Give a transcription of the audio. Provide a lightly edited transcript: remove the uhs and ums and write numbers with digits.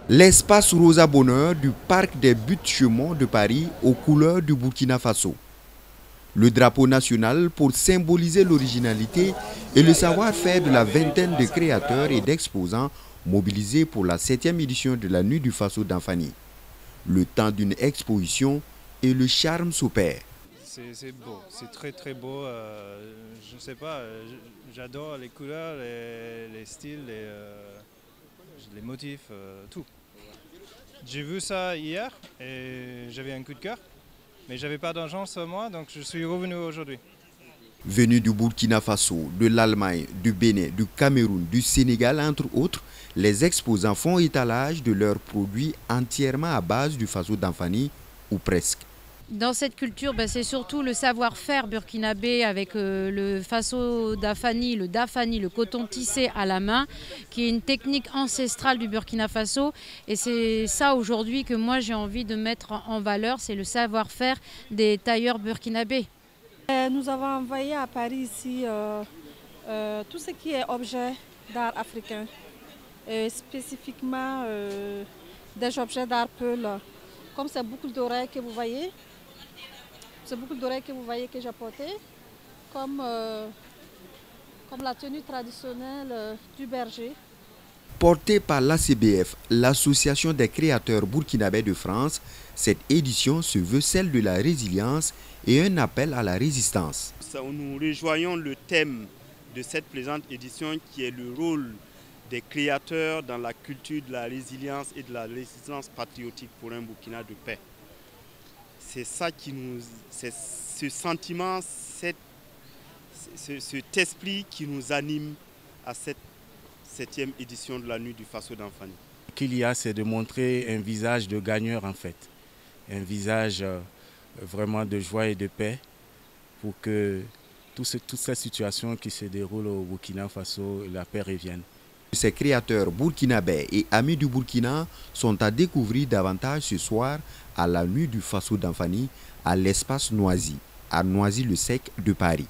L'espace Rosa Bonheur du parc des Buttes-Chaumont de Paris aux couleurs du Burkina Faso. Le drapeau national pour symboliser l'originalité et le savoir-faire de la vingtaine de créateurs et d'exposants mobilisés pour la 7e édition de la Nuit du Faso d'Anfani. Le temps d'une exposition et le charme s'opère. C'est beau, c'est très beau. Je ne sais pas, j'adore les couleurs, les styles, les motifs, tout. J'ai vu ça hier et j'avais un coup de cœur, mais j'avais pas d'argent sur moi, donc je suis revenu aujourd'hui. Venus du Burkina Faso, de l'Allemagne, du Bénin, du Cameroun, du Sénégal, entre autres, les exposants font étalage de leurs produits entièrement à base du Faso d'Anfani, ou presque. Dans cette culture, c'est surtout le savoir-faire burkinabé avec le faso d'Afani, le dafani, le coton tissé à la main, qui est une technique ancestrale du Burkina Faso. Et c'est ça aujourd'hui que moi j'ai envie de mettre en valeur, c'est le savoir-faire des tailleurs burkinabés. Nous avons envoyé à Paris ici tout ce qui est objet d'art africain, spécifiquement des objets d'art peul, comme ces boucles d'oreilles que vous voyez. Ces boucles d'oreilles que vous voyez que j'ai portées, comme la tenue traditionnelle du berger. Portée par l'ACBF, l'Association des créateurs burkinabés de France, cette édition se veut celle de la résilience et un appel à la résistance. Nous rejoignons le thème de cette présente édition qui est le rôle des créateurs dans la culture de la résilience et de la résistance patriotique pour un Burkina de paix. C'est ça c'est ce sentiment, cet esprit qui nous anime à cette 7e édition de la Nuit du Faso d'Anfani. Ce qu'il y a, c'est de montrer un visage de gagneur en fait, un visage vraiment de joie et de paix pour que toute cette situation qui se déroule au Burkina Faso, la paix revienne. Ces créateurs burkinabés et amis du Burkina sont à découvrir davantage ce soir à la Nuit du Faso d'Anfani à l'espace Noisy, à Noisy-le-Sec de Paris.